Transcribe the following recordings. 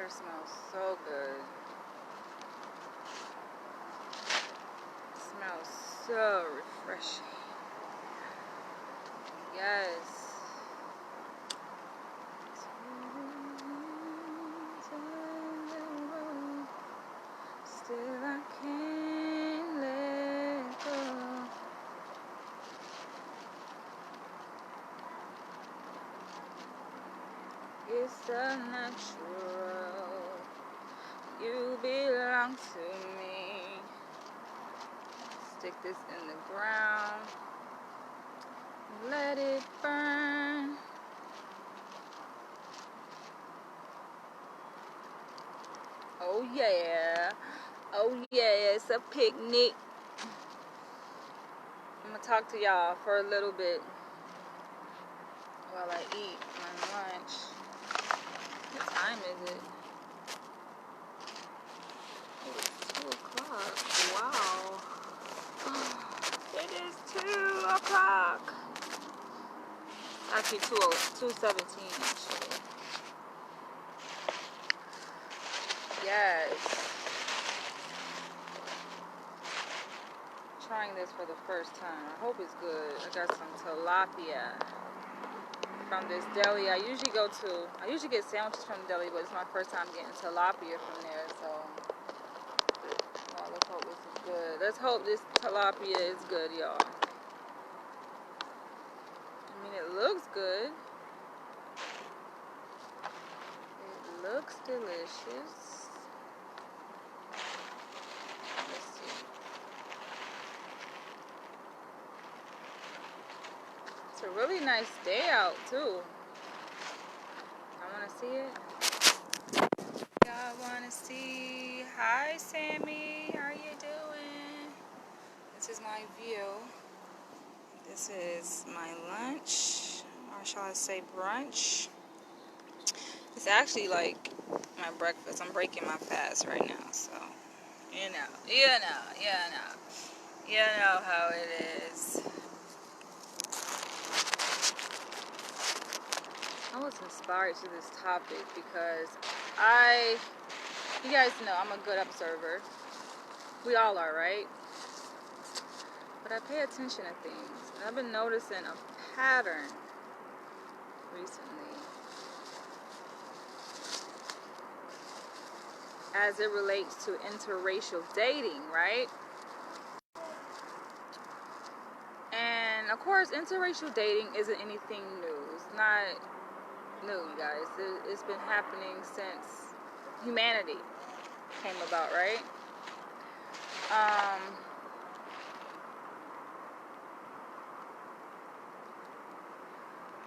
water smells so good. It smells so refreshing. Yes. Still I can't let go. It's unnatural. You belong to me. Stick this in the ground. Let it burn. Oh yeah. Oh yeah, it's a picnic. I'm gonna talk to y'all for a little bit while I eat my lunch. What time is it? Oh, it's 2 o'clock. Wow. It is 2 o'clock. Actually, 2:17 actually. Yes. Trying this for the first time. I hope it's good. I got some tilapia from this deli I usually go to. I usually get sandwiches from the deli, but it's my first time getting tilapia from there, so let's hope this is good. Let's hope this tilapia is good, y'all. I mean, it looks good. It looks delicious. Let's see. It's a really nice day out, too. I want to see it. Y'all want to see? Hi, Sammy. How are you doing? This is my view. This is my lunch, or shall I say brunch. It's actually like my breakfast. I'm breaking my fast right now, so you know how it is. I was inspired to this topic because you guys know I'm a good observer. We all are, right? But I pay attention to things. And I've been noticing a pattern recently as it relates to interracial dating, right? And of course, interracial dating isn't anything new. It's not new, you guys. It's been happening since humanity came about, right?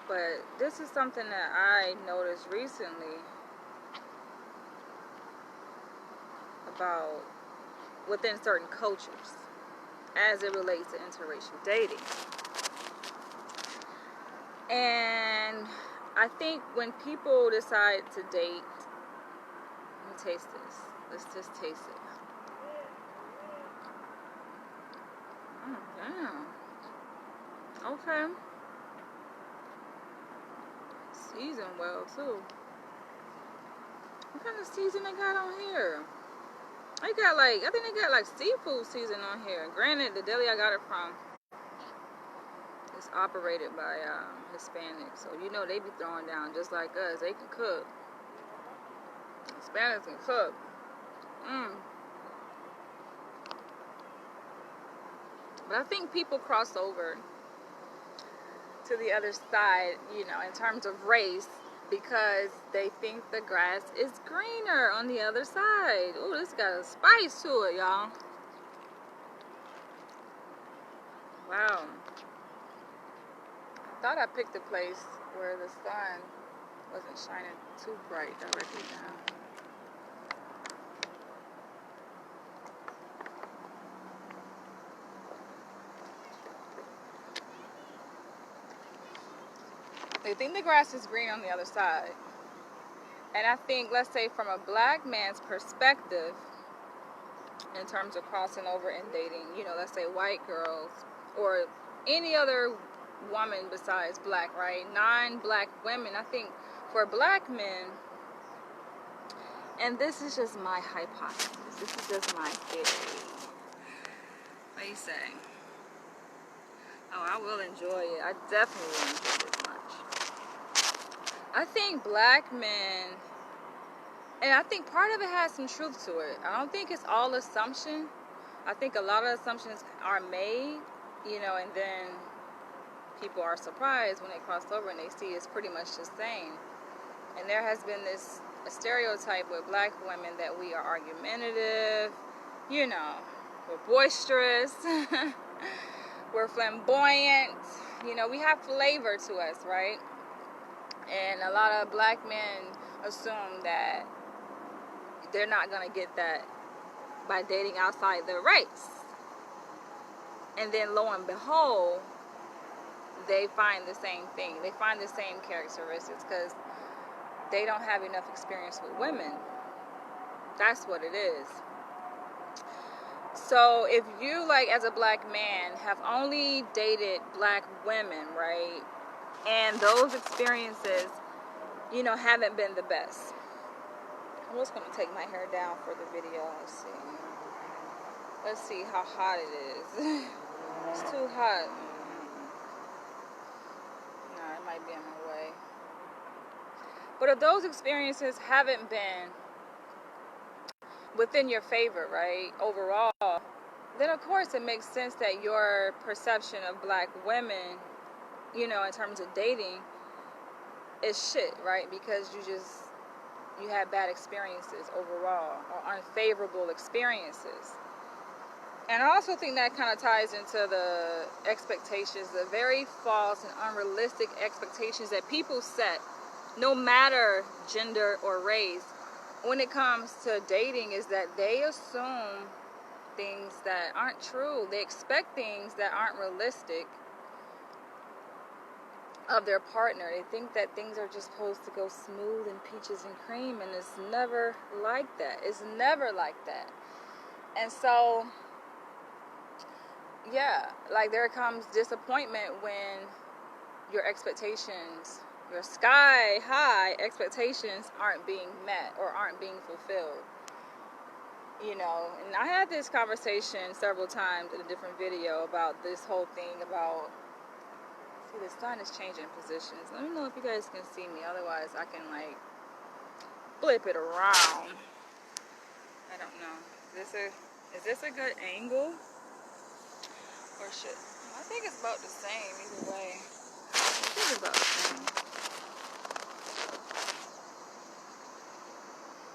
But this is something that I noticed recently about within certain cultures as it relates to interracial dating. And I think when people decide to date, let me taste this. Let's just taste it. Oh, damn. Okay. Seasoned well, too. What kind of season they got on here? I think they got like seafood season on here. Granted, the deli I got it from is operated by Hispanics, so you know they be throwing down just like us. They can cook. Hispanics can cook. But I think people cross over to the other side, you know, in terms of race, because they think the grass is greener on the other side. Ooh, this got a spice to it, y'all. Wow. I thought I picked a place where the sun wasn't shining too bright directly down. They think the grass is green on the other side. And I think, let's say from a black man's perspective, in terms of crossing over and dating, you know, let's say white girls or any other woman besides black, right? Non-black women. I think for black men, And this is just my hypothesis. This is just my theory. What do you say? Oh, I will enjoy it. I definitely will enjoy this much. I think black men, and I think part of it has some truth to it. I don't think it's all assumption. I think a lot of assumptions are made, you know, and then people are surprised when they cross over and they see it's pretty much the same. And there has been this stereotype with black women that we are argumentative, you know, we're boisterous, we're flamboyant, you know, we have flavor to us, right? And a lot of black men assume that they're not going to get that by dating outside their race. And then lo and behold, they find the same thing. They find the same characteristics because they don't have enough experience with women. That's what it is. So if you, like, as a black man, have only dated black women, right, and those experiences, you know, haven't been the best. I'm just going to take my hair down for the video. Let's see how hot it is. It's too hot. No, it might be in my way. But if those experiences haven't been within your favor, right, overall, then of course it makes sense that your perception of black women, you know, in terms of dating, is shit, right? Because you had bad experiences overall, or unfavorable experiences. And I also think that kind of ties into the expectations, the very false and unrealistic expectations that people set, no matter gender or race, when it comes to dating, is that they assume things that aren't true. They expect things that aren't realistic of their partner. They think that things are just supposed to go smooth and peaches and cream, and it's never like that. It's never like that. And so, yeah, like there comes disappointment when your expectations, your sky high expectations aren't being met or aren't being fulfilled. You know, and I had this conversation several times in a different video about this whole thing about, see, the sun is changing positions. Let me know if you guys can see me, otherwise I can like flip it around. I don't know. Is this a good angle? Or should, I think it's about the same either way. I think it's about the same.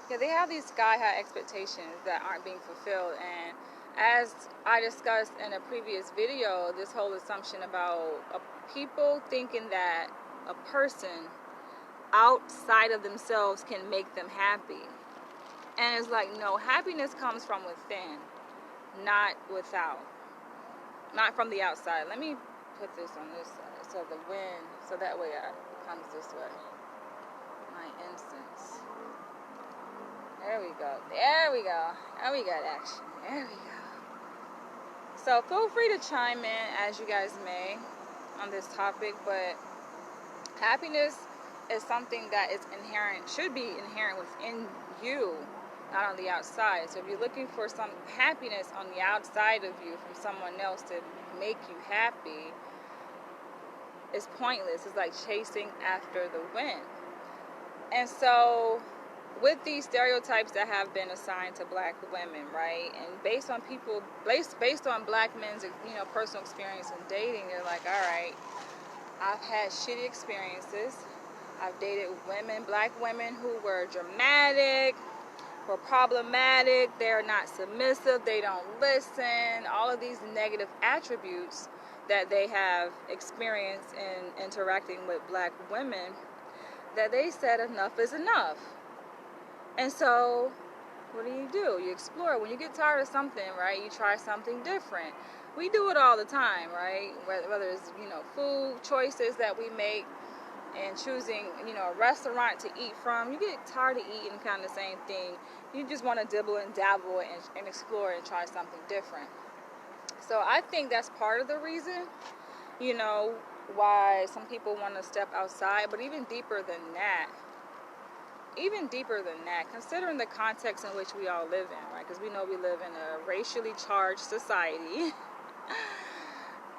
Yeah, they have these sky-high expectations that aren't being fulfilled. And as I discussed in a previous video, this whole assumption about people thinking that a person outside of themselves can make them happy. And it's like, no, happiness comes from within, not without. Not from the outside. Let me put this on this side so the wind, so that way it comes this way. My incense. There we go. There we go. Now we got action. There we go. So feel free to chime in as you guys may on this topic, but happiness is something that is inherent, should be inherent within you, not on the outside. So if you're looking for some happiness on the outside of you from someone else to make you happy, it's pointless. It's like chasing after the wind. And so with these stereotypes that have been assigned to black women, right, and based on black men's, you know, personal experience in dating, they're like, all right, I've had shitty experiences. I've dated women, black women who were dramatic, were problematic, they're not submissive, they don't listen, all of these negative attributes that they have experienced in interacting with black women, that they said enough is enough. And so, what do? You explore. When you get tired of something, right, you try something different. We do it all the time, right? Whether it's, you know, food choices that we make and choosing, you know, a restaurant to eat from. You get tired of eating kind of the same thing. You just want to dibble and dabble and explore and try something different. So I think that's part of the reason, you know, why some people want to step outside. But even deeper than that, even deeper than that, considering the context in which we all live in, right? Because we know we live in a racially charged society.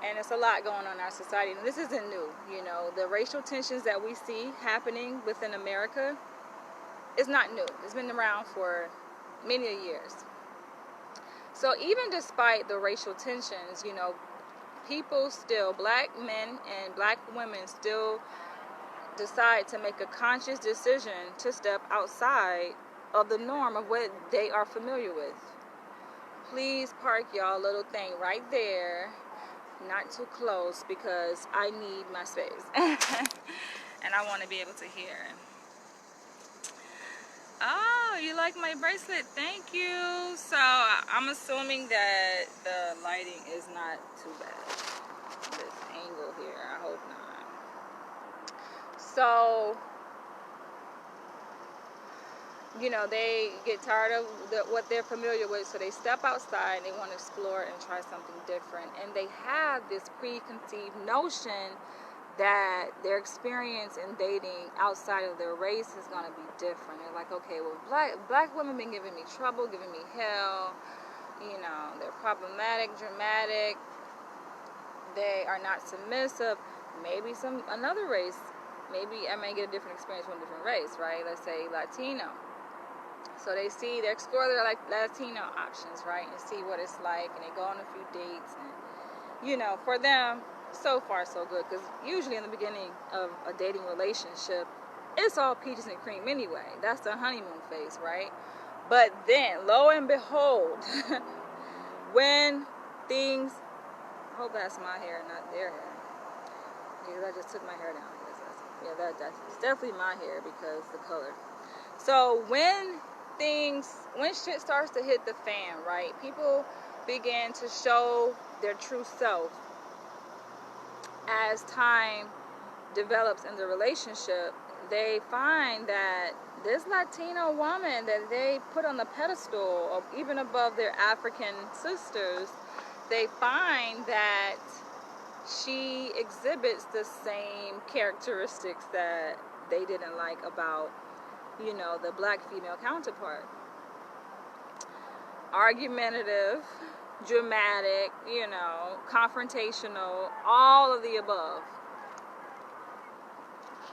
And it's a lot going on in our society. And this isn't new, you know. The racial tensions that we see happening within America is not new. It's been around for many years. So even despite the racial tensions, you know, people still, black men and black women still decide to make a conscious decision to step outside of the norm of what they are familiar with. Please park y'all little thing right there, not too close, because I need my space. And I want to be able to hear. Oh, you like my bracelet? Thank you. So I'm assuming that the lighting is not too bad. This angle here, I hope not. So, you know, they get tired of what they're familiar with, so they step outside and they want to explore and try something different. And they have this preconceived notion that their experience in dating outside of their race is going to be different. They're like, okay, well, black women been giving me trouble, giving me hell. You know, they're problematic, dramatic. They are not submissive. Maybe another race. Maybe I may get a different experience from a different race, right? Let's say Latino. So they explore their like Latino options, right, and see what it's like, and they go on a few dates, and you know, for them, so far so good, because usually in the beginning of a dating relationship, it's all peaches and cream anyway. That's the honeymoon phase, right? But then, lo and behold, when things, I hope that's my hair, not their hair, because I just took my hair down. That's definitely my hair because the color. So when shit starts to hit the fan, right, people begin to show their true self as time develops in the relationship. They find that this Latino woman that they put on the pedestal, or even above their African sisters, they find that she exhibits the same characteristics that they didn't like about, you know, the black female counterpart. Argumentative, dramatic, you know, confrontational, all of the above.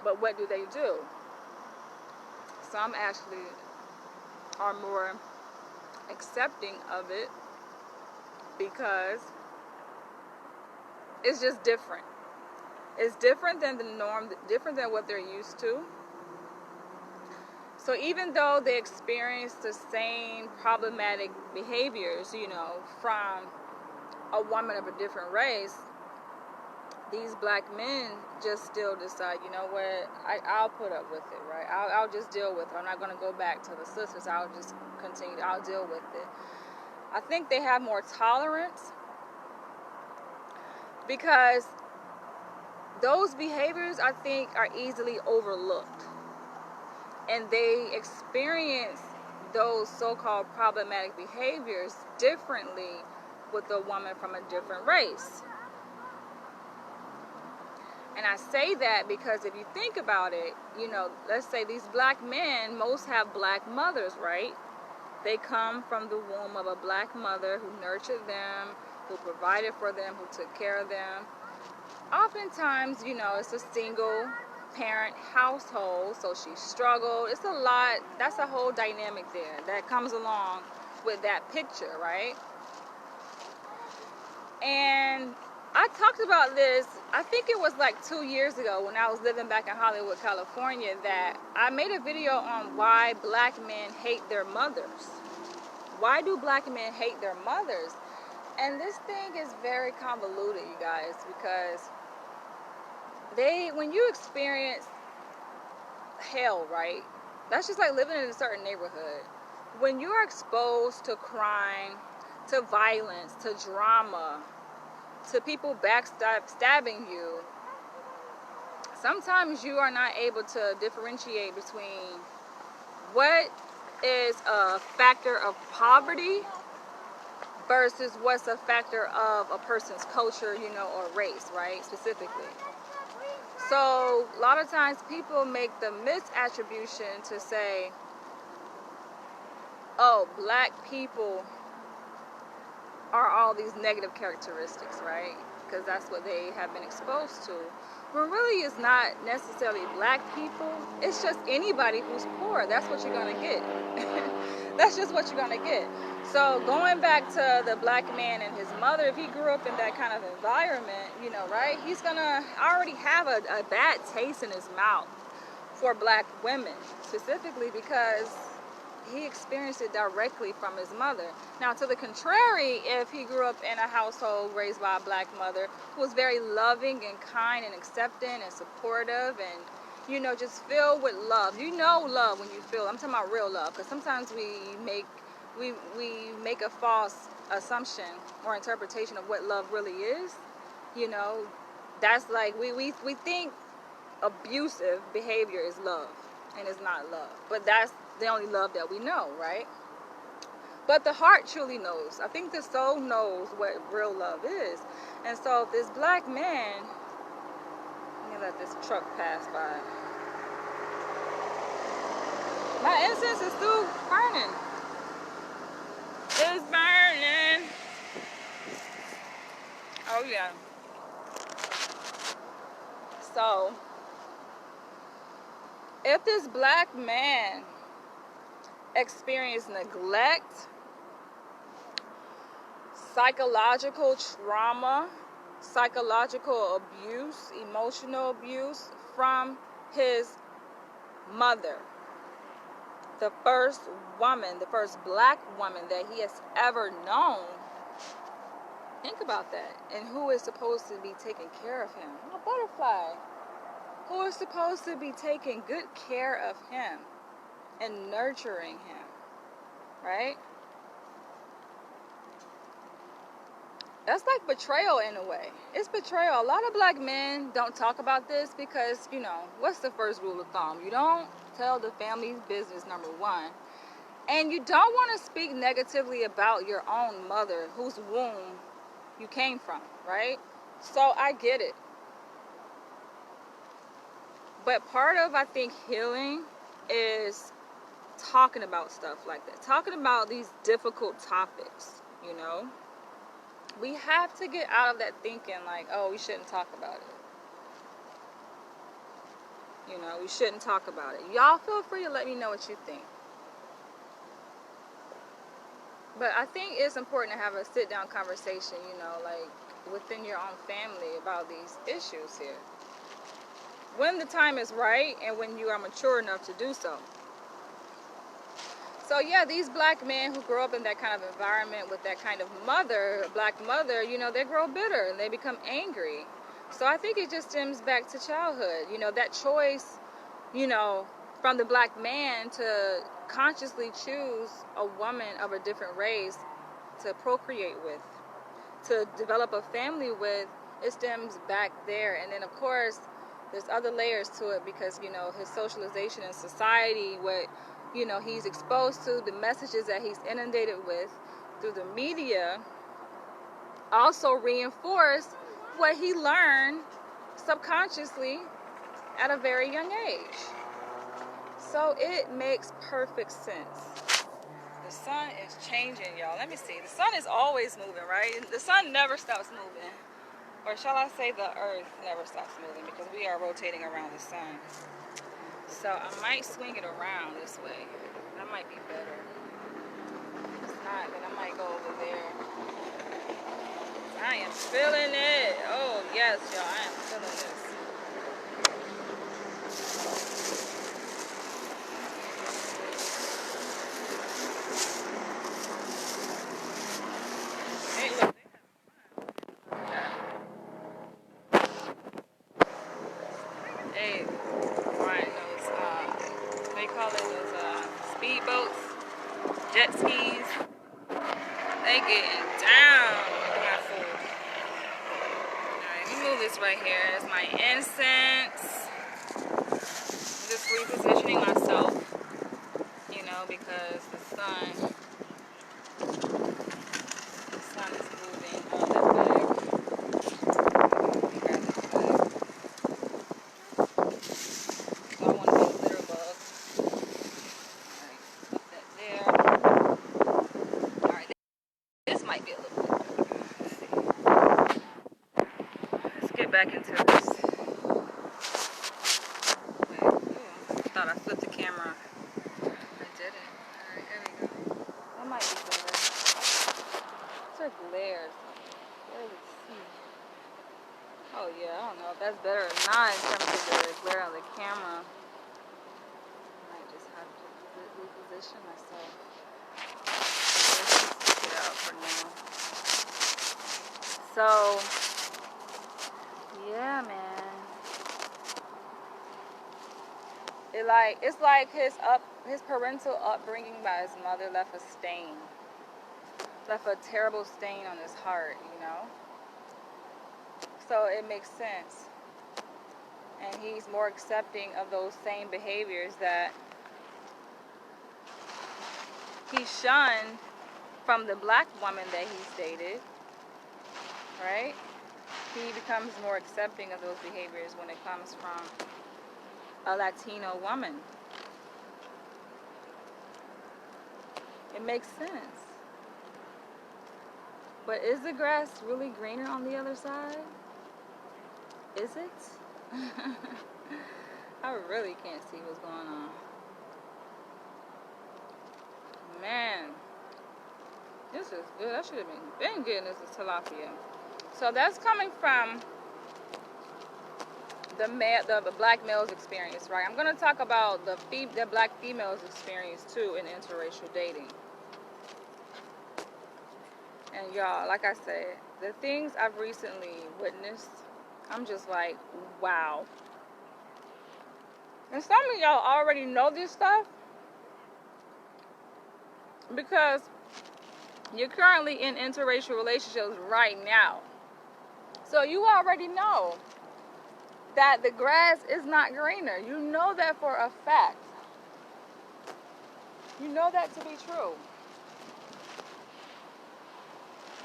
But what do they do? Some actually are more accepting of it because it's just different. It's different than the norm, different than what they're used to. So even though they experience the same problematic behaviors, you know, from a woman of a different race, these black men just still decide, you know what, I'll put up with it, right? I'll just deal with it. I'm not going to go back to the sisters. I'll just continue. I'll deal with it. I think they have more tolerance because those behaviors, I think, are easily overlooked. And they experience those so-called problematic behaviors differently with a woman from a different race. And I say that because if you think about it, you know, let's say these black men, most have black mothers, right? They come from the womb of a black mother who nurtured them, who provided for them, who took care of them. Oftentimes, you know, it's a single parent household, so she struggled. It's a lot. That's a whole dynamic there that comes along with that picture, right? And I talked about this, I think it was like 2 years ago when I was living back in Hollywood, California, that I made a video on why black men hate their mothers. Why do black men hate their mothers? And this thing is very convoluted, you guys, because when you experience hell, right? That's just like living in a certain neighborhood. When you're exposed to crime, to violence, to drama, to people backstabbing you, sometimes you are not able to differentiate between what is a factor of poverty versus what's a factor of a person's culture, you know, or race, right, specifically. So a lot of times people make the misattribution to say, oh, black people are all these negative characteristics, right? Because that's what they have been exposed to. But really, it's not necessarily black people. It's just anybody who's poor. That's what you're going to get. That's just what you're going to get. So going back to the black man and his mother, if he grew up in that kind of environment, you know, right, he's going to already have a bad taste in his mouth for black women, specifically because he experienced it directly from his mother. Now, to the contrary, if he grew up in a household raised by a black mother who was very loving and kind and accepting and supportive and, you know, just filled with love. You know love when you feel, I'm talking about real love, because sometimes we make a false assumption or interpretation of what love really is. You know, that's like, we think abusive behavior is love, and it's not love. But that's the only love that we know, right? But the heart truly knows. I think the soul knows what real love is. And so if this black man, let me let this truck pass by. My incense is still burning. It's burning. Oh yeah. So if this black man experienced neglect, psychological trauma, psychological abuse, emotional abuse from his mother, the first woman, the first black woman that he has ever known. Think about that. And who is supposed to be taking care of him? A butterfly. Who is supposed to be taking good care of him and nurturing him, right? That's like betrayal in a way. It's betrayal. A lot of black men don't talk about this because, you know, what's the first rule of thumb? You don't tell the family's business, number one. And you don't want to speak negatively about your own mother whose womb you came from, right? So I get it. But part of, I think, healing is talking about stuff like that. Talking about these difficult topics, you know? We have to get out of that thinking like, oh, we shouldn't talk about it. You know, we shouldn't talk about it. Y'all feel free to let me know what you think. But I think it's important to have a sit-down conversation, you know, like within your own family about these issues here. When the time is right and when you are mature enough to do so. So yeah, these black men who grow up in that kind of environment with that kind of mother, black mother, you know, they grow bitter and they become angry. So I think it just stems back to childhood. You know, that choice, you know, from the black man to consciously choose a woman of a different race to procreate with, to develop a family with, it stems back there. And then, of course, there's other layers to it because, you know, his socialization in society, what, you know, he's exposed to, the messages that he's inundated with through the media also reinforce what he learned subconsciously at a very young age. So it makes perfect sense. The sun is changing, y'all. Let me see. The sun is always moving, right? The sun never stops moving. Or shall I say the earth never stops moving because we are rotating around the sun. So I might swing it around this way. That might be better. If it's not, then I might go over there. I am feeling it. Oh, yes, y'all. I am feeling this. Hey, look. Hey, riding those, they call it those speedboats, jet skis. They getting down with my food. Alright, let me move this right here. It's my incense. I'm just repositioning myself, you know, because the sun is moving on that bag. Let me grab this bag. This might be a little bit better. Let's see. Let's get back into this. Wait, I thought I flipped the camera. I didn't. Alright, there we go. That might be better. It's a glare. Barely see. Oh yeah, I don't know if that's better or not in terms of the glare on the camera. I might just have to reposition myself. Let's just stick it out for now. So, yeah, man. It's like his parental upbringing by his mother left a stain. Left a terrible stain on his heart, you know? So it makes sense. And he's more accepting of those same behaviors that he shunned from the black woman that he's dated, right? He becomes more accepting of those behaviors when it comes from a Latino woman. It makes sense. But is the grass really greener on the other side? Is it? I really can't see what's going on. Man, this is good. I should have been getting this is tilapia. So that's coming from the black male's experience, right? I'm going to talk about the black female's experience too in interracial dating. And y'all, like I said, the things I've recently witnessed, I'm just like, wow. And some of y'all already know this stuff because you're currently in interracial relationships right now. So you already know that the grass is not greener. You know that for a fact. You know that to be true.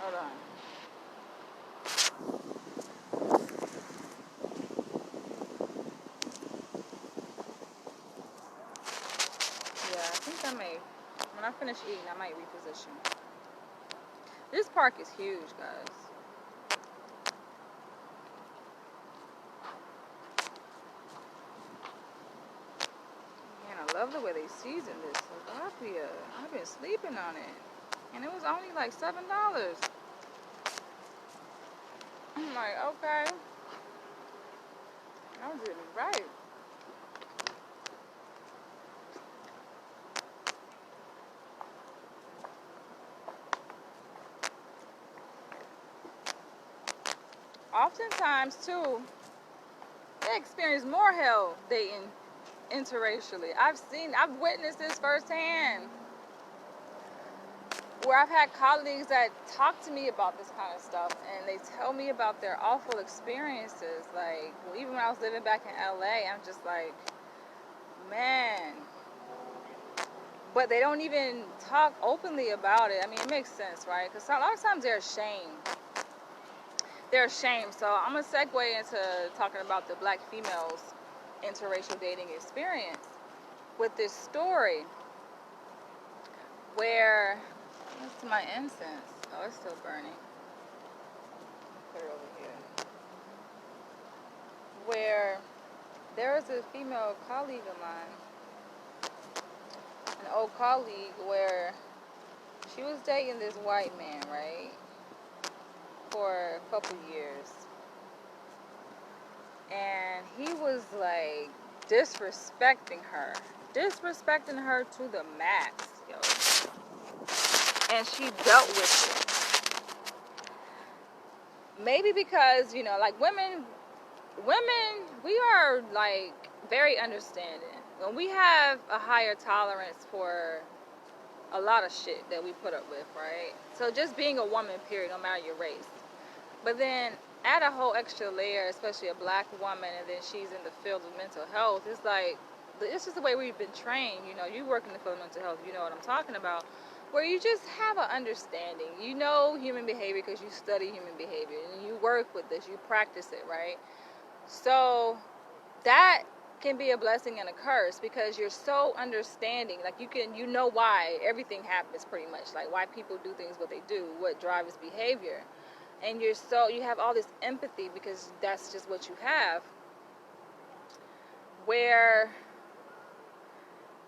Hold on. Yeah, I think I may, when I finish eating, I might reposition. This park is huge, guys. Man, I love the way they season this tilapia. I've been sleeping on it. And it was only like $7. I'm like, okay. I'm doing it right. Oftentimes, too, they experience more hell dating interracially. I've witnessed this firsthand. Where I've had colleagues that talk to me about this kind of stuff and they tell me about their awful experiences. Like, even when I was living back in LA, I'm just like, man. But they don't even talk openly about it. I mean, it makes sense, right? Because a lot of times they're ashamed. They're ashamed. So I'm going to segue into talking about the black females' interracial dating experience with this story where... What's my incense? Oh, it's still burning. Put it over here. Where there was a female colleague of mine, an old colleague, where she was dating this white man, right, for a couple years. And he was like disrespecting her to the max, yo. And she dealt with it. Maybe because, you know, like women, we are like very understanding. When we have a higher tolerance for a lot of shit that we put up with, right? So just being a woman, period, no matter your race. But then add a whole extra layer, especially a black woman, and then she's in the field of mental health. It's like, it's just the way we've been trained. You know, you work in the field of mental health, you know what I'm talking about. Where you just have an understanding. You know human behavior because you study human behavior and you work with this, you practice it, right? So that can be a blessing and a curse, because you're so understanding. Like, you know why everything happens, pretty much, like why people do things what they do, what drives behavior, and you have all this empathy, because that's just what you have, where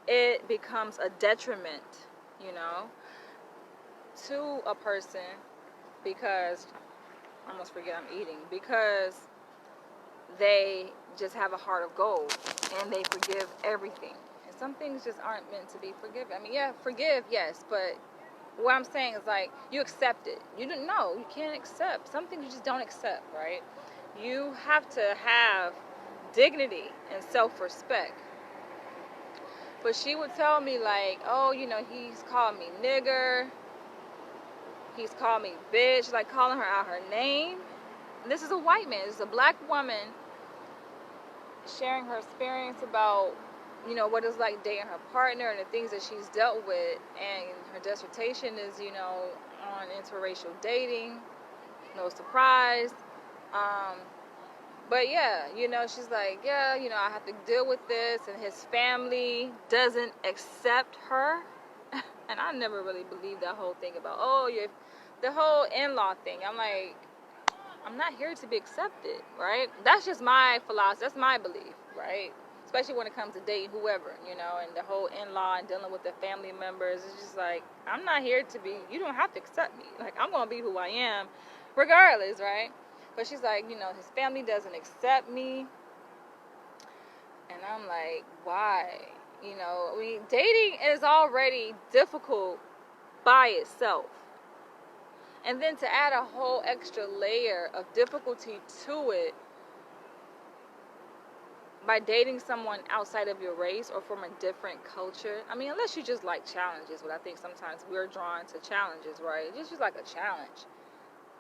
it becomes a detriment, to a person, because I almost forget I'm eating, because they just have a heart of gold and they forgive everything. And some things just aren't meant to be forgiven. I mean, yeah, forgive, yes, but what I'm saying is, like, you accept it. You don't know. You can't accept. Some things you just don't accept, right? You have to have dignity and self-respect. But she would tell me, like, oh, he's called me nigger. He's called me bitch, like calling her out her name. And this is a white man. This is a black woman sharing her experience about, what it's like dating her partner and the things that she's dealt with. And her dissertation is, on interracial dating. No surprise. But yeah, she's like, yeah, I have to deal with this, and his family doesn't accept her. And I never really believed that whole thing about, the whole in-law thing. I'm like, I'm not here to be accepted, right? That's just my philosophy. That's my belief, right? Especially when it comes to dating whoever, and the whole in-law and dealing with the family members. It's just like, I'm not here to be, you don't have to accept me. Like, I'm going to be who I am regardless, right? But she's like, his family doesn't accept me. And I'm like, why? Dating is already difficult by itself. And then to add a whole extra layer of difficulty to it by dating someone outside of your race or from a different culture. I mean, unless you just like challenges, but I think sometimes we're drawn to challenges, right? It's just like a challenge.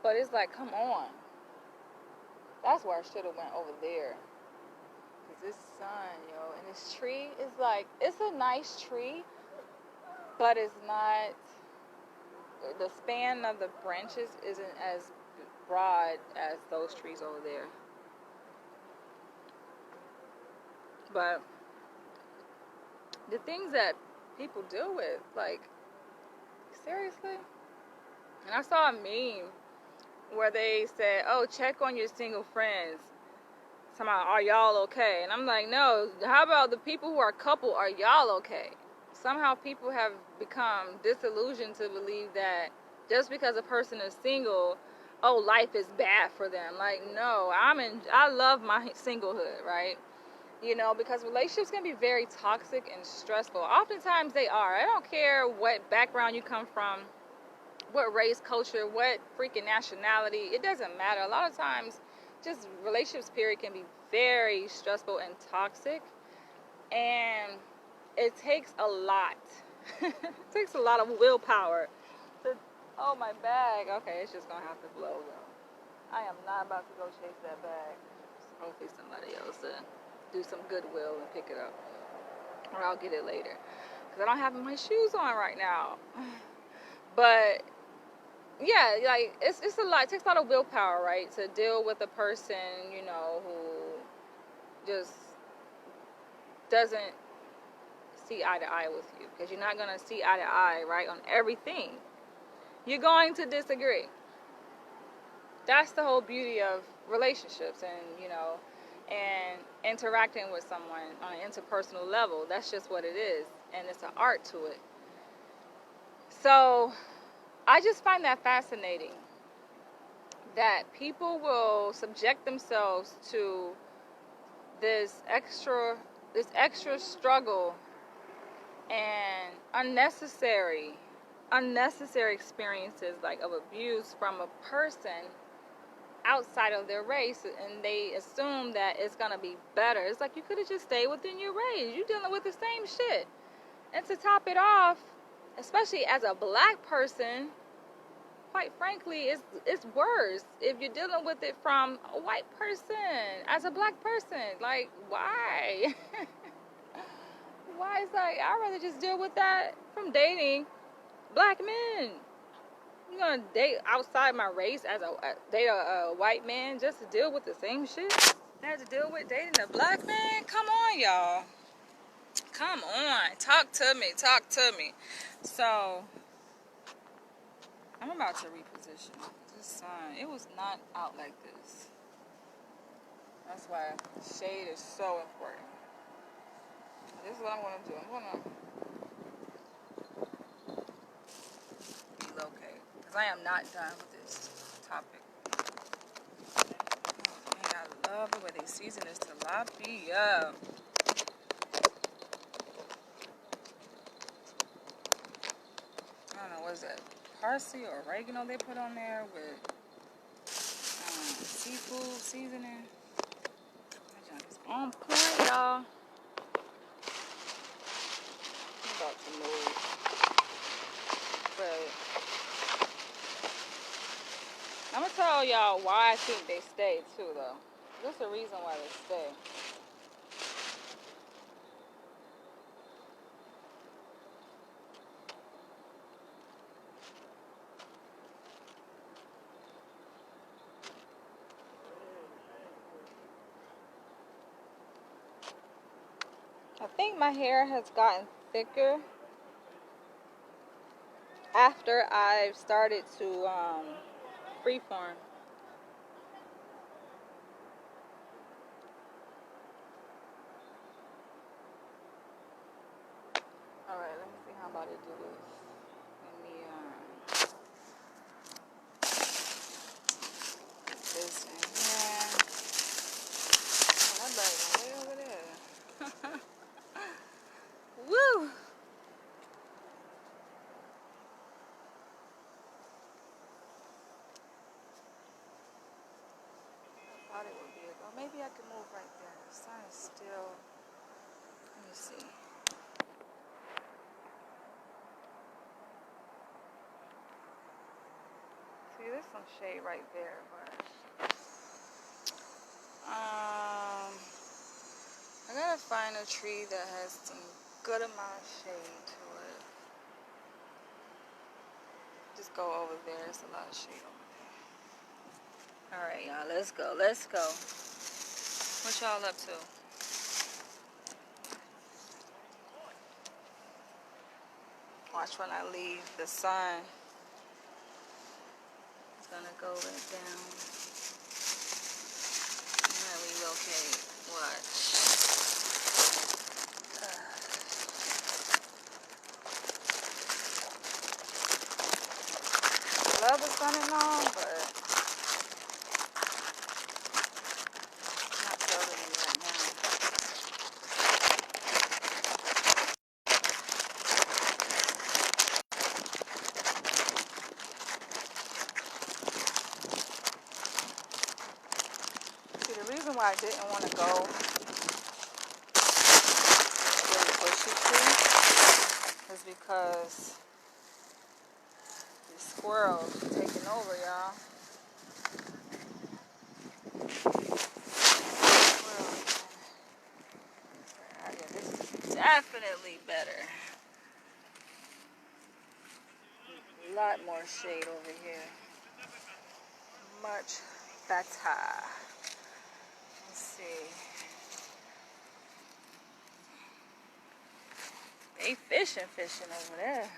But it's like, come on. That's where I should have went over there. Because this sun, and this tree is like, it's a nice tree, but it's not, the span of the branches isn't as broad as those trees over there. But the things that people deal with, like, seriously? And I saw a meme where they said, oh, check on your single friends. Somehow, are y'all okay? And I'm like, no, how about the people who are couple, are y'all okay? Somehow people have become disillusioned to believe that just because a person is single, oh, life is bad for them. Like, no, I love my singlehood, right? Because relationships can be very toxic and stressful. Oftentimes they are. I don't care what background you come from, what race, culture, what freaking nationality. It doesn't matter. A lot of times, just relationships, period, can be very stressful and toxic. And it takes a lot. It takes a lot of willpower. Oh, my bag. Okay, it's just going to have to blow, though. I am not about to go chase that bag. Hopefully somebody else do some goodwill and pick it up. Or I'll get it later. Because I don't have my shoes on right now. But yeah, like, it's a lot. It takes a lot of willpower, right, to deal with a person, who just doesn't see eye to eye with you. Because you're not going to see eye to eye, right, on everything. You're going to disagree. That's the whole beauty of relationships and, and interacting with someone on an interpersonal level. That's just what it is. And it's an art to it. So I just find that fascinating, that people will subject themselves to this extra struggle and unnecessary experiences, like, of abuse from a person outside of their race, and they assume that it's gonna be better. It's like, you could have just stayed within your race. You're dealing with the same shit. And to top it off, especially as a black person, quite frankly, it's worse if you're dealing with it from a white person, as a black person. Like, why? Why? It's like, I'd rather just deal with that from dating black men. You gonna date outside my race date a white man just to deal with the same shit? I had to deal with dating a black man? Come on, y'all. Come on. Talk to me. Talk to me. So, I'm about to reposition this sun. It was not out like this. That's why shade is so important. This is what I'm going to do. I'm going to relocate. Because I am not done with this topic. Oh, man, I love the way they season this tilapia. I don't know, what is that? Parsley or oregano they put on there with seafood seasoning. That junk is on point, y'all. I'm about to move. But I'm gonna tell y'all why I think they stay too, though. There's a reason why they stay. I think my hair has gotten thicker after I've started to freeform. Alright, let me see how I'm about to do this. Let me put this in here. Oh, that bag is way over there. Woo! I thought it would be a go. Maybe I could move right there. The sun is still. Let me see. See, there's some shade right there, but I gotta find a tree that has some good amount of shade to it. Just go over there. There's a lot of shade over there. All right, y'all. Let's go. Let's go. What y'all up to? Watch when I leave. The sun is gonna go right down. I'm gonna relocate. Watch. I love the sun and all, but not totally right now. See, the reason why I didn't want to go really bushy tree is because these squirrels are taking over, y'all. This is definitely better. A lot more shade over here. Much better. Let's see. They fishing over there.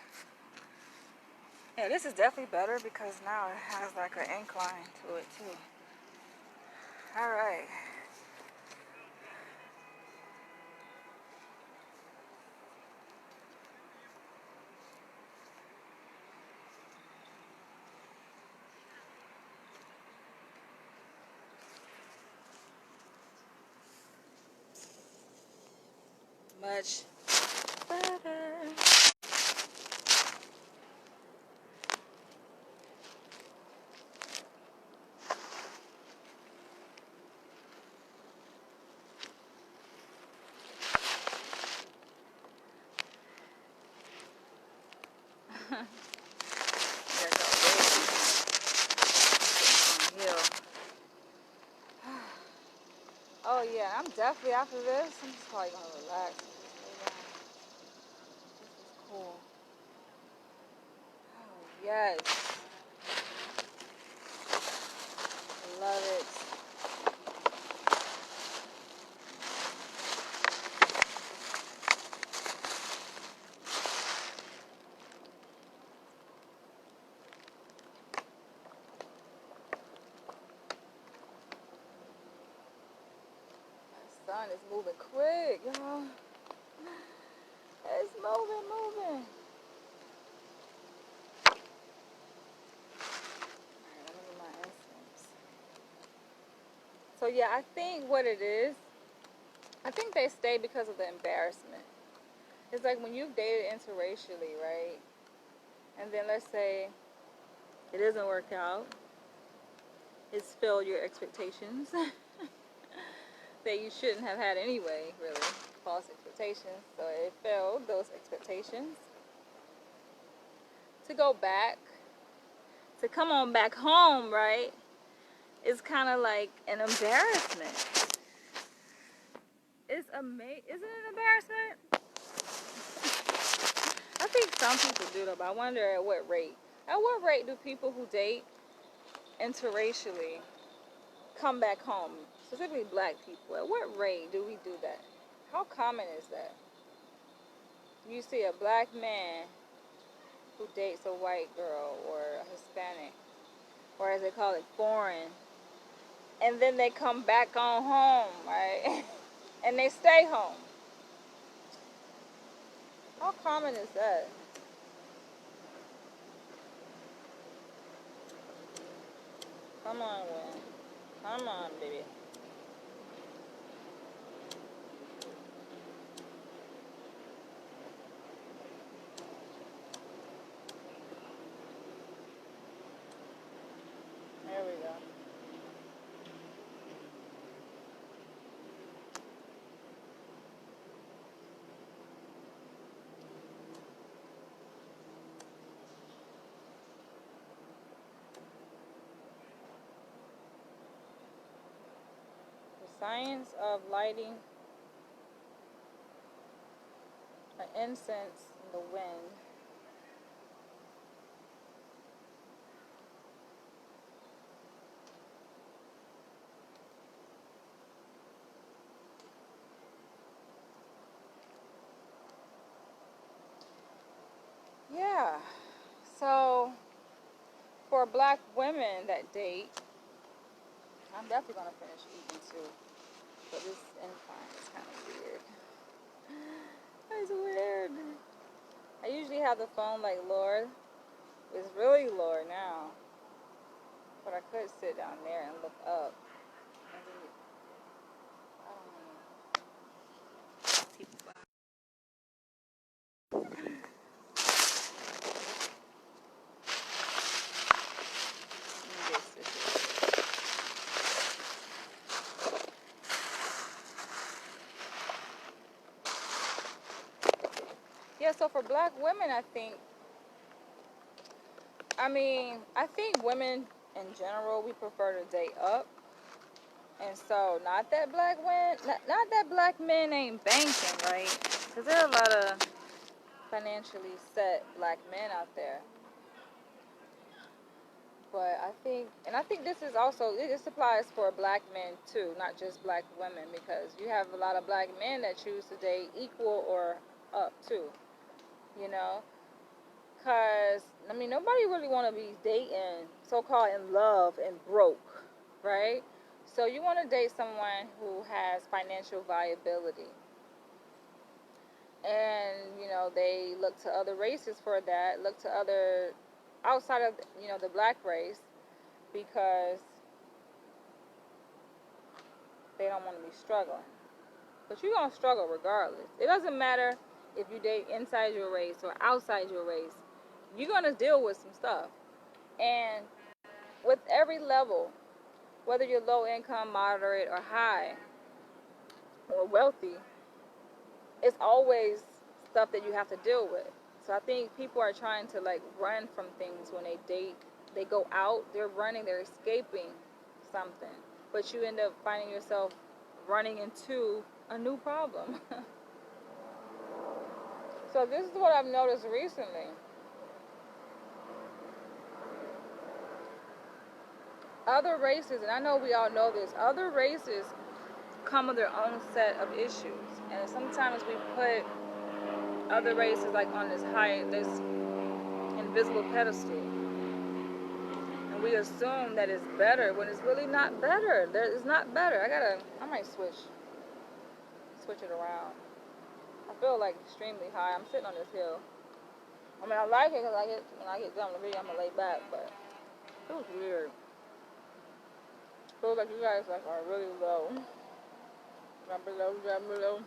Yeah, this is definitely better because now it has like an incline to it too. All right. Much better. Oh yeah, I'm definitely after this. I'm just probably gonna relax. This is cool. Oh yes, I love it. sun is moving quick, y'all. It's moving. Alright, let me get my incense. So yeah, I think what it is, I think they stay because of the embarrassment. It's like when you've dated interracially, right? And then let's say it doesn't work out. It's failed your expectations that you shouldn't have had anyway, really. False expectations. So it failed those expectations. To go back, to come on back home, right? It's kind of like an embarrassment. Isn't it an embarrassment? I think some people do though, but I wonder at what rate. At what rate do people who date interracially come back home? Specifically black people. At what rate do we do that? How common is that? You see a black man who dates a white girl or a Hispanic, or as they call it, foreign, and then they come back on home, right? And they stay home. How common is that? Come on, Will. Come on, baby. There we go. The science of lighting an incense in the wind. Yeah. So for black women that date, I'm definitely gonna finish eating too. But this incline is kind of weird. It's weird. I usually have the phone like Lord. It's really Lord now. But I could sit down there and look up. And then, I don't know. People yeah, so for black women, I think women in general, we prefer to date up. And so, not that black men ain't banking, right? Because there are a lot of financially set black men out there. But I think this is also, this applies for black men too, not just black women, because you have a lot of black men that choose to date equal or up too, you know? Because, nobody really want to be dating, so-called in love and broke, right? So you want to date someone who has financial viability. And, they look to other races for that, look to other, outside of, the black race, because they don't want to be struggling. But you're going to struggle regardless. It doesn't matter if you date inside your race or outside your race. You're going to deal with some stuff. And with every level, whether you're low income, moderate, or high, or wealthy, it's always stuff that you have to deal with. So I think people are trying to run from things when they date. They go out, they're running, they're escaping something. But you end up finding yourself running into a new problem. So this is what I've noticed recently. Other races, and I know we all know this, other races come with their own set of issues. And sometimes we put other races on this invisible pedestal. And we assume that it's better when it's really not better. It's not better. I might switch. switch it around. I feel like extremely high. I'm sitting on this hill. I mean, I like it because when I get done with the video, I'm gonna lay back, but it feels weird. It feels like you guys like are really low. Drop below, drop below.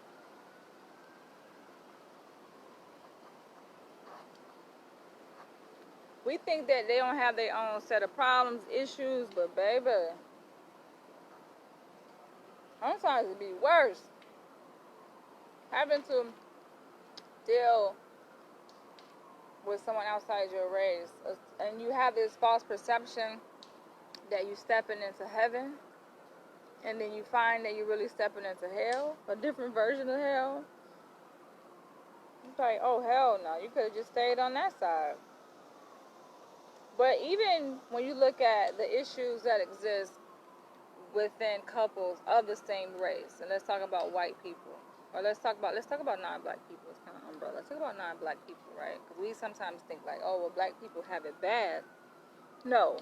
We think that they don't have their own set of problems, issues, but baby, sometimes it be worse. Having to deal with someone outside your race, and you have this false perception that you're stepping into heaven, and then you find that you're really stepping into hell, a different version of hell. It's like, oh hell no, you could have just stayed on that side. But even when you look at the issues that exist within couples of the same race, and let's talk about white people, or let's talk about non-black people. It's kind of umbrella. Let's talk about non-black people, right? Because we sometimes think like, oh well, black people have it bad. No,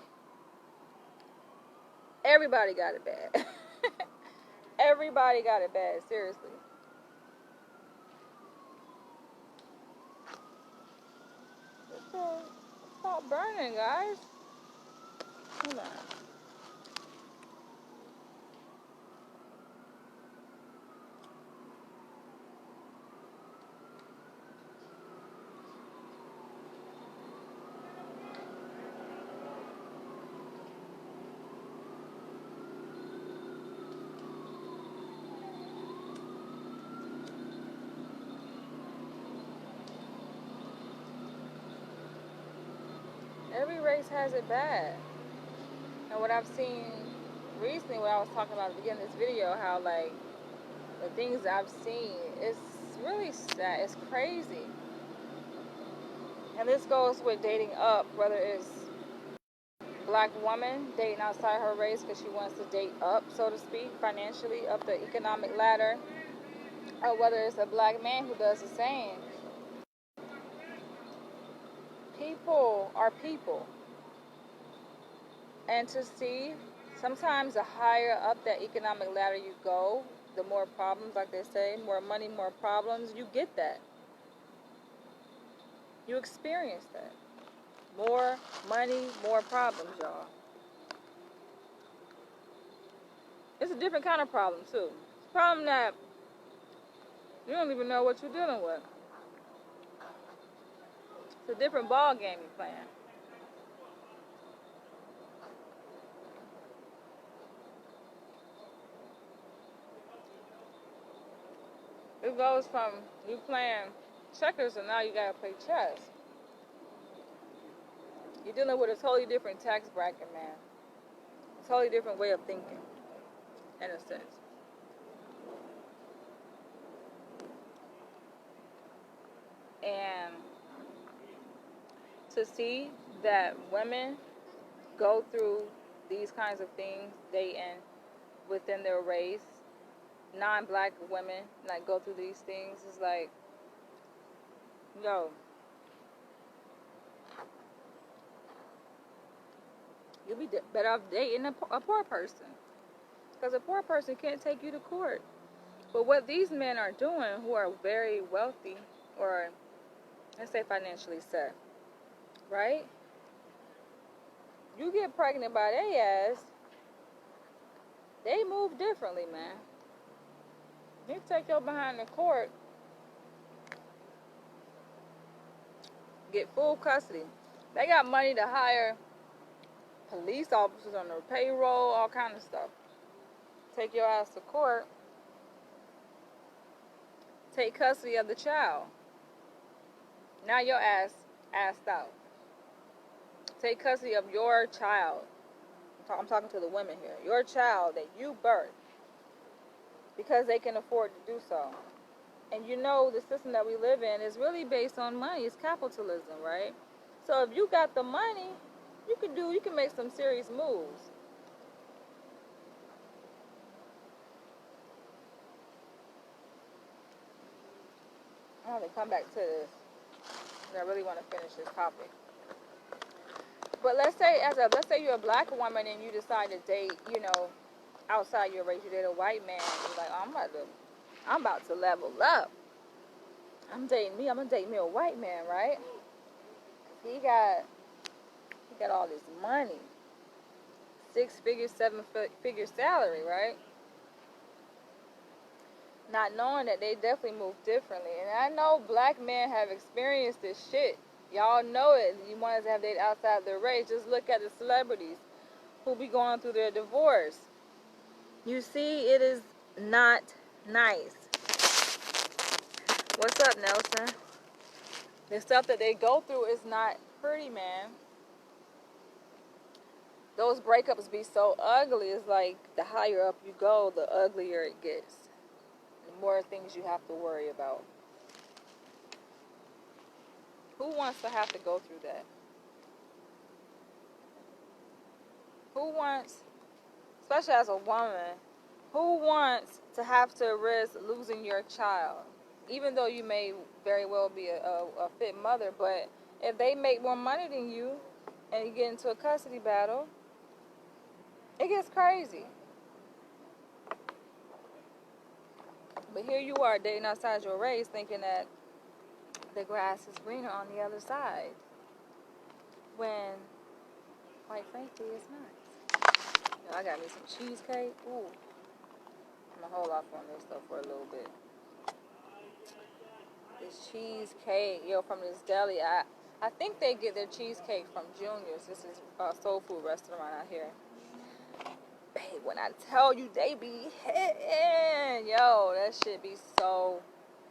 everybody got it bad. Everybody got it bad. Seriously. Stop burning, guys. Hold on. Every race has it bad. And what I've seen recently, what I was talking about at the beginning of this video, how like the things that I've seen, it's really sad. It's crazy. And this goes with dating up, whether it's black woman dating outside her race because she wants to date up, so to speak, financially up the economic ladder, or whether it's a black man who does the same. People are people. And to see, sometimes the higher up that economic ladder you go, the more problems, like they say, more money, more problems, you get that. You experience that. More money, more problems, y'all. It's a different kind of problem, too. It's a problem that you don't even know what you're dealing with. It's a different ball game you're playing. It goes from you playing checkers and now you gotta play chess. You're dealing with a totally different tax bracket, man. A totally different way of thinking, in a sense. And to see that women go through these kinds of things dating within their race, non-black women like go through these things, is like, yo, you'll be better off dating a poor person, because a poor person can't take you to court. But what these men are doing, who are very wealthy, or let's say financially set, right? You get pregnant by their ass, they move differently, man. They take your behind the court, get full custody. They got money to hire police officers on their payroll, all kind of stuff. Take your ass to court, take custody of the child. Now your ass assed out. Take custody of your child. I'm talking to the women here. Your child that you birthed, because they can afford to do so. And you know the system that we live in is really based on money. It's capitalism, right? So if you got the money, you can make some serious moves. I want to come back to this. I really want to finish this topic. But let's say you're a black woman and you decide to date, outside your race. You date a white man. And you're like, oh, I'm about to I'm about to level up. I'm gonna date me a white man, right? He got all this money. 6 figure, 7 figure salary, right? Not knowing that they definitely move differently. And I know black men have experienced this shit. Y'all know it. You want us to have dated outside their race. Just look at the celebrities who be going through their divorce. You see, it is not nice. What's up, Nelson? The stuff that they go through is not pretty, man. Those breakups be so ugly. It's like the higher up you go, the uglier it gets. The more things you have to worry about. Who wants to have to go through that? Who wants, especially as a woman, who wants to have to risk losing your child? Even though you may very well be a fit mother, but if they make more money than you and you get into a custody battle, it gets crazy. But here you are dating outside your race thinking that the grass is greener on the other side. When, quite frankly, it's not. You know, I got me some cheesecake. Ooh. I'm going to hold off on this stuff for a little bit. This cheesecake, from this deli. I think they get their cheesecake from Junior's. This is a soul food restaurant out here. Babe, when I tell you they be hitting, that shit be so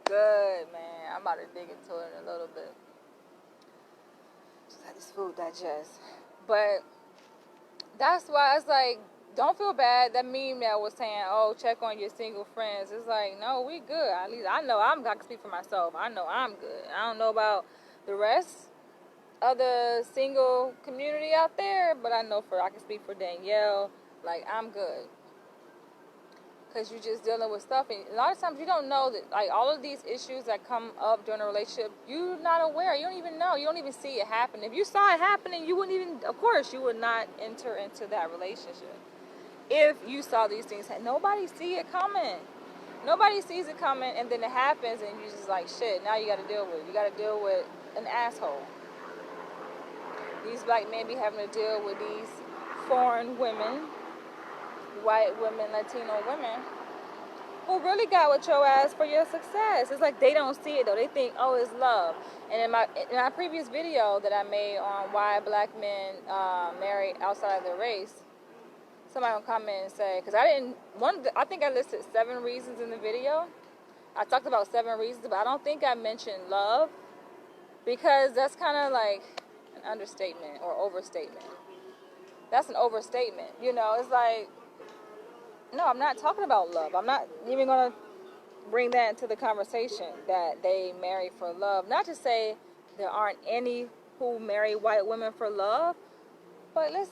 good, man. I'm about to dig into it in a little bit. Just let this food digest. But that's why it's like, don't feel bad. That meme that was saying, oh, check on your single friends. It's like, no, we good. At least I know I can speak for myself. I know I'm good. I don't know about the rest of the single community out there, but I know I can speak for Danielle. Like, I'm good. Because you're just dealing with stuff. And a lot of times you don't know that, like, all of these issues that come up during a relationship, you're not aware. You don't even know. You don't even see it happen. If you saw it happening, you wouldn't even, of course, you would not enter into that relationship. If you saw these things, nobody see it coming. Nobody sees it coming, and then it happens, and you're just like, shit, now you got to deal with it. You got to deal with an asshole. These black men be having to deal with these foreign women, white women, Latino women, who really got with your ass for your success. It's like they don't see it, though. They think, oh, it's love. And in my previous video that I made on why black men marry outside of their race, somebody will come in and say, because I think I listed 7 reasons in the video. I talked about 7 reasons, but I don't think I mentioned love, because that's kind of like an understatement or overstatement. That's an overstatement. It's like, no, I'm not talking about love. I'm not even going to bring that into the conversation, that they marry for love. Not to say there aren't any who marry white women for love, but let's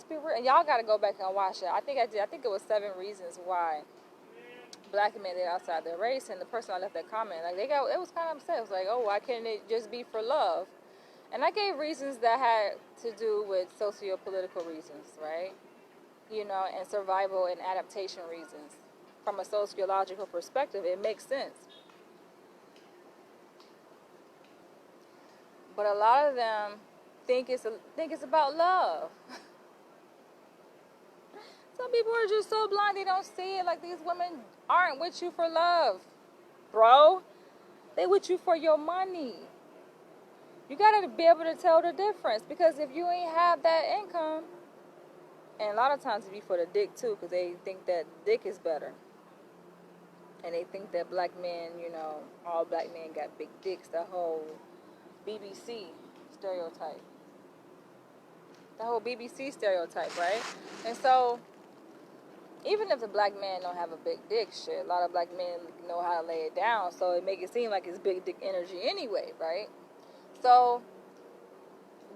be real. And y'all got to go back and watch it. I think it was 7 reasons why black men did outside their race. And the person I left that comment, like, it was kind of upset. It was like, oh, why can't it just be for love? And I gave reasons that had to do with socio-political reasons, right? And survival and adaptation reasons. From a sociological perspective, it makes sense. But a lot of them think it's about love. Some people are just so blind they don't see it. Like, these women aren't with you for love, bro. They with you for your money. You gotta be able to tell the difference, because if you ain't have that income, and a lot of times it be for the dick too, because they think that dick is better. And they think that black men, all black men got big dicks. The whole BBC stereotype. Right? And so, even if the black man don't have a big dick, shit, a lot of black men know how to lay it down, so it make it seem like it's big dick energy anyway, right? So,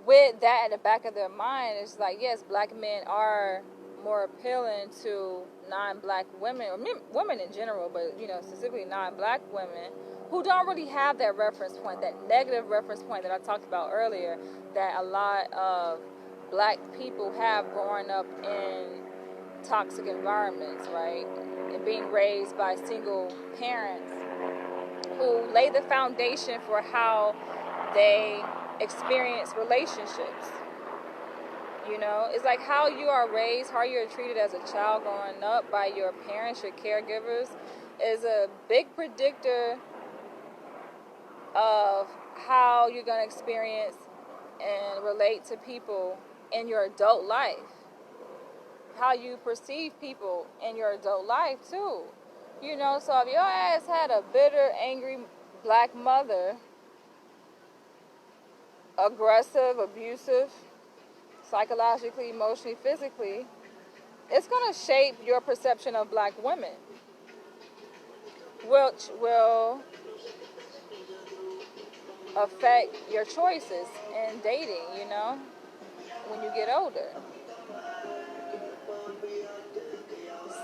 with that at the back of their mind, it's like, yes, black men are more appealing to non-black women, or women in general, but, specifically non-black women, who don't really have that reference point, that negative reference point that I talked about earlier, that a lot of black people have growing up in toxic environments, right? And being raised by single parents who lay the foundation for how they experience relationships. You know, it's like how you are raised, how you're treated as a child growing up by your parents, your caregivers, is a big predictor of how you're going to experience and relate to people in your adult life. How you perceive people in your adult life, too. You know, so if your ass had a bitter, angry black mother, aggressive, abusive, psychologically, emotionally, physically, it's going to shape your perception of black women, which will affect your choices in dating, you know, when you get older.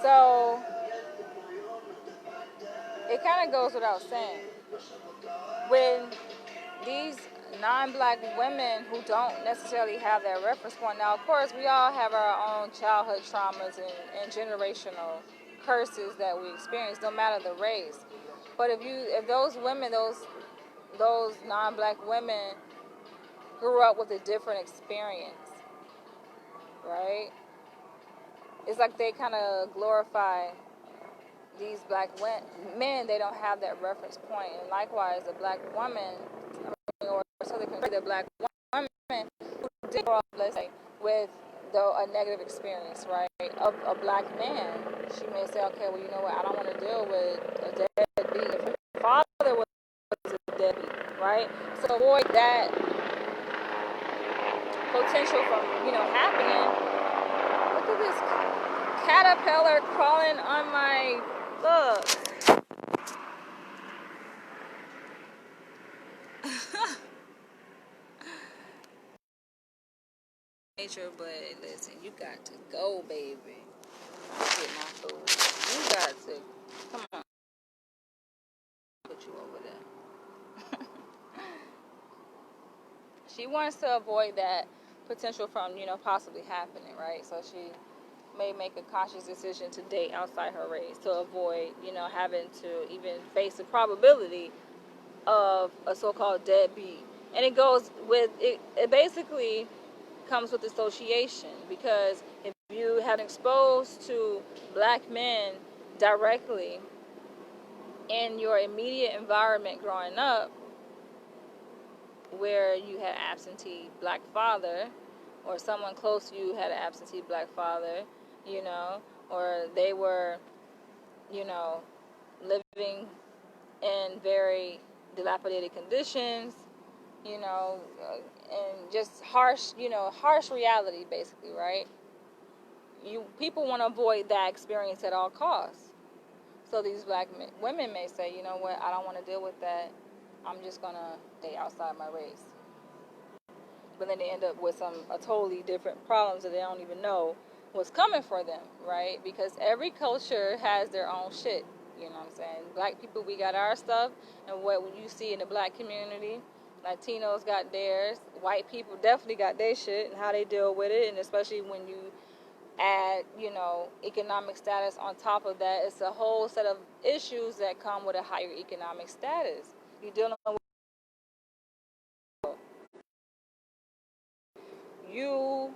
So it kind of goes without saying, when these non-black women who don't necessarily have that reference point. Now, of course, we all have our own childhood traumas and generational curses that we experience, no matter the race. But if those women, those non-black women grew up with a different experience, right? It's like they kind of glorify these black men. They don't have that reference point. And likewise, a black woman, or so they can the black woman who did grow up, let's say, with a negative experience, right, of a black man, she may say, okay, well, you know what, I don't want to deal with a deadbeat. If her father was a deadbeat, right? So avoid that potential from, happening. Look at this caterpillar crawling on my, look. Nature, but listen, you got to go, baby. Get my food. You got to. Come on. Put you over there. She wants to avoid that potential from, possibly happening, right? So she may make a conscious decision to date outside her race to avoid, having to even face the probability of a so-called deadbeat. And it goes with, it basically comes with association, because if you have been exposed to black men directly in your immediate environment growing up, where you had absentee black father, or someone close to you had an absentee black father, or they were, living in very dilapidated conditions, and just harsh reality, basically, right? People want to avoid that experience at all costs. So these black women may say, you know what, I don't want to deal with that. I'm just going to date outside my race. But then they end up with a totally different problems that they don't even know what's coming for them, right? Because every culture has their own shit, you know what I'm saying? Black people, we got our stuff, and what you see in the black community, Latinos got theirs, white people definitely got their shit and how they deal with it, and especially when you add, economic status on top of that, it's a whole set of issues that come with a higher economic status. You're dealing with you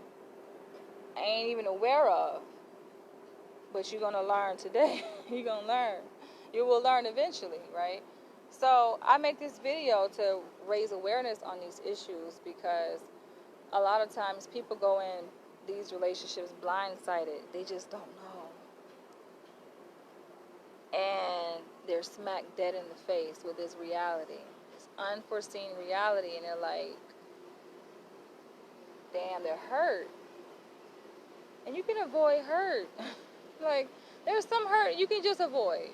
ain't even aware of, but you're going to learn today. You're going to learn. You will learn eventually, right? So I make this video to raise awareness on these issues, because a lot of times people go in these relationships blindsided. They just don't know. And they're smack dead in the face with this reality. This unforeseen reality, and they're like, damn, they're hurt. And you can avoid hurt. Like, there's some hurt you can just avoid,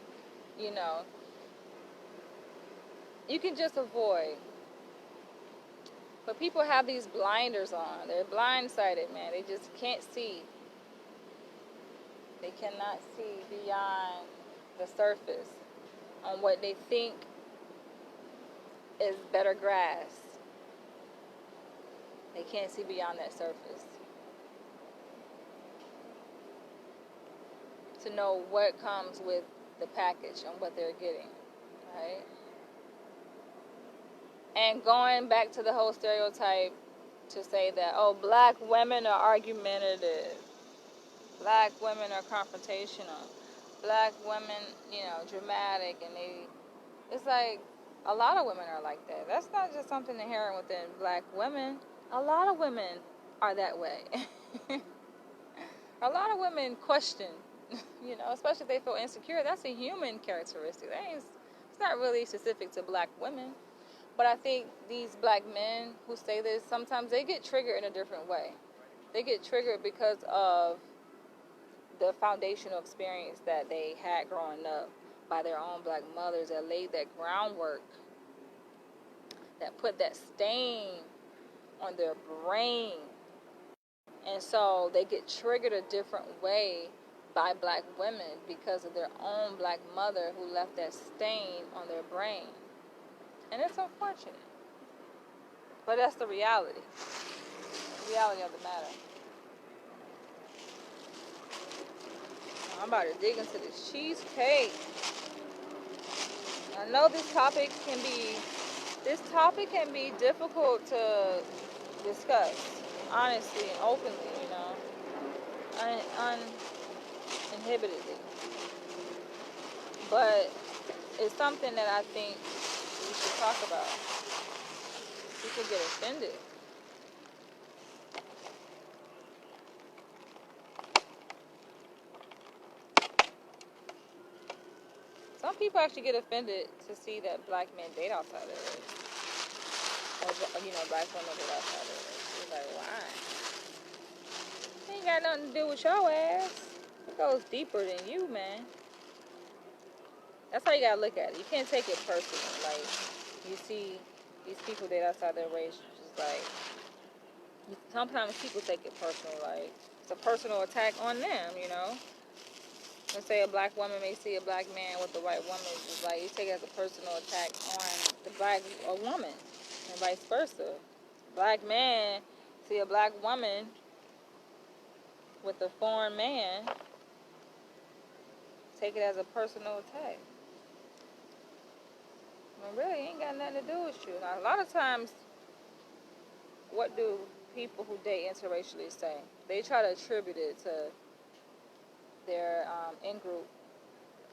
You can just avoid. But people have these blinders on. They're blindsided, man. They just can't see. They cannot see beyond the surface on what they think is better grass. They can't see beyond that surface. to know what comes with the package and what they're getting, right? And going back to the whole stereotype to say that, oh, black women are argumentative, black women are confrontational, black women, dramatic, and it's like, a lot of women are like that. That's not just something inherent within black women. A lot of women are that way. A lot of women question, especially if they feel insecure. That's a human characteristic. It's not really specific to black women. But I think these black men who say this, sometimes they get triggered in a different way. They get triggered because of the foundational experience that they had growing up by their own black mothers that laid that groundwork, that put that stain on their brain. And so they get triggered a different way by black women because of their own black mother who left that stain on their brain. And it's unfortunate. But that's the reality. The reality of the matter. I'm about to dig into this cheesecake. I know this topic can be difficult to discuss, honestly and openly, uninhibitedly. But it's something that I think we should talk about. People get offended. Some people actually get offended to see that black men date outside their race. Or, black women date outside their race. It's like, why? It ain't got nothing to do with your ass. It goes deeper than you, man. That's how you gotta look at it. You can't take it personal. Like, you see these people date outside their race, just like, sometimes people take it personal. Like, it's a personal attack on them, Let's say a black woman may see a black man with a white woman. It's like, you take it as a personal attack on the black woman, and vice versa. Black man see a black woman with a foreign man, take it as a personal attack. It really ain't got nothing to do with you. Now, a lot of times, what do people who date interracially say? They try to attribute it to their in-group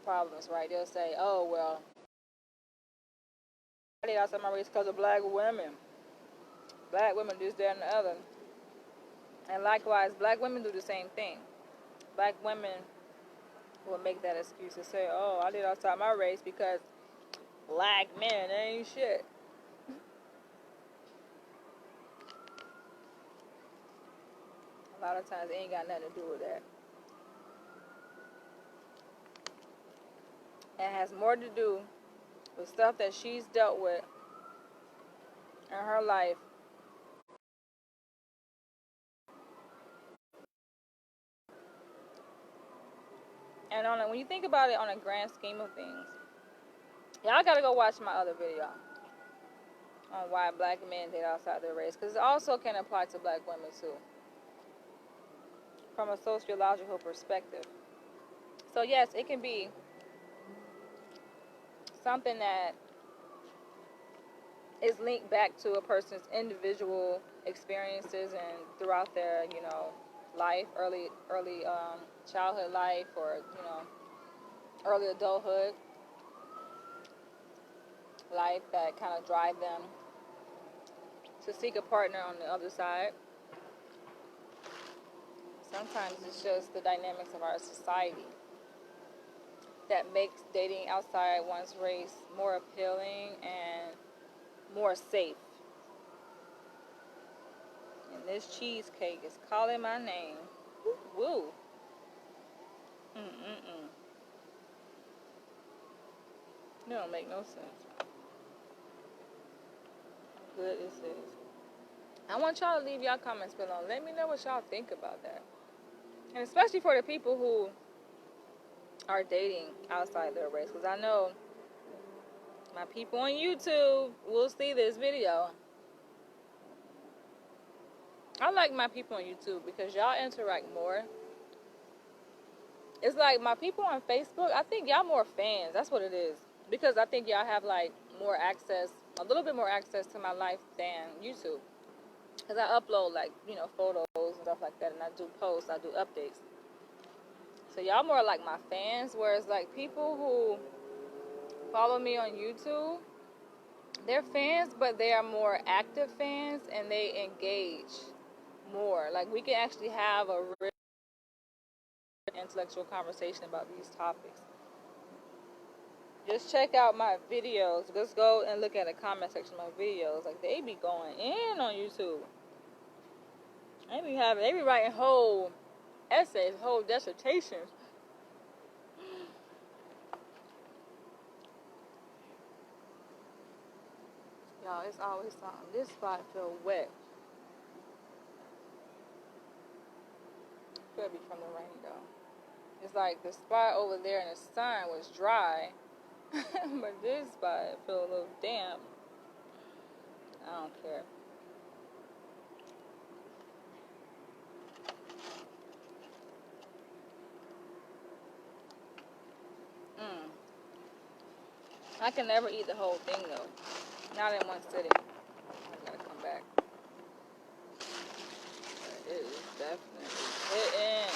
problems, right? They'll say, oh, well, I date outside my race because of black women. Black women do this, that, and the other. And likewise, black women do the same thing. Black women will make that excuse to say, oh, I date outside my race because black men ain't shit. A lot of times it ain't got nothing to do with that. It has more to do with stuff that she's dealt with in her life. And when you think about it on a grand scheme of things, y'all gotta go watch my other video on why black men date outside their race, because it also can apply to black women too, from a sociological perspective. So yes, it can be something that is linked back to a person's individual experiences and throughout their, life, early childhood life, or early adulthood life, that kind of drive them to seek a partner on the other side. Sometimes it's just the dynamics of our society that makes dating outside one's race more appealing and more safe. And this cheesecake is calling my name. Woo. It don't make no sense. How good this is. I want y'all to leave y'all comments below. Let me know what y'all think about that. And especially for the people who are dating outside their race. Because I know my people on YouTube will see this video. I like my people on YouTube because y'all interact more. It's like my people on Facebook, I think y'all more fans. That's what it is. Because I think y'all have like more access, a little bit more access to my life than YouTube. Because I upload like, photos and stuff like that, and I do posts, I do updates. So y'all more like my fans, whereas like people who follow me on YouTube, they're fans, but they are more active fans and they engage more. Like we can actually have a real intellectual conversation about these topics. Just check out my videos. Just go and look at the comment section of my videos. Like they be going in on YouTube. They be writing whole essays, whole dissertations. Y'all, it's always something. This spot feel wet. Could be from the rain though. It's like the spot over there in the sun was dry, but this spot feel a little damp. I don't care. I can never eat the whole thing though. Not in one sitting. I gotta come back. But it is definitely hitting.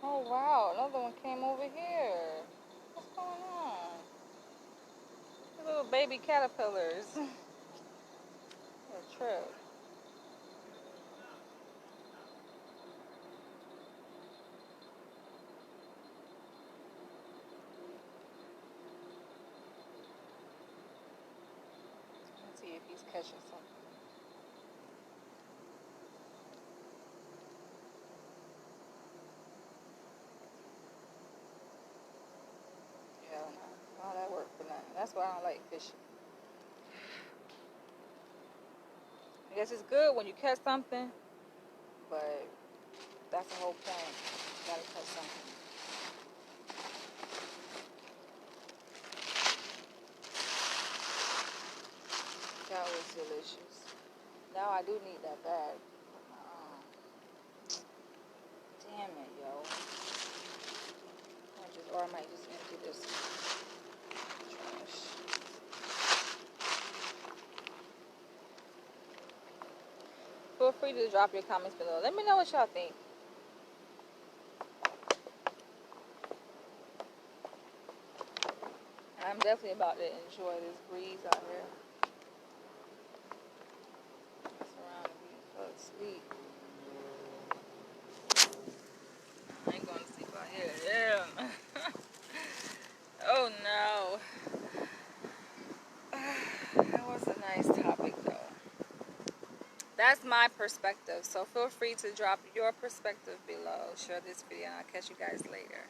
Oh wow, another one came over here. What's going on? The little baby caterpillars. What a trip. Let's see if he's catching something. Yeah, no, all that work for nothing. That's why I don't like fishing. I guess it's good when you catch something, but that's the whole point. You gotta catch something. That was delicious. Now I do need that bag. Damn it, yo. Or I might just empty this trash. Feel free to drop your comments below. Let me know what y'all think. I'm definitely about to enjoy this breeze out here. Surrounding me, fell asleep. I ain't going to sleep out here. Yeah. Oh no. That was a nice topic though. That's my perspective. So feel free to drop your perspective below. Share this video and I'll catch you guys later.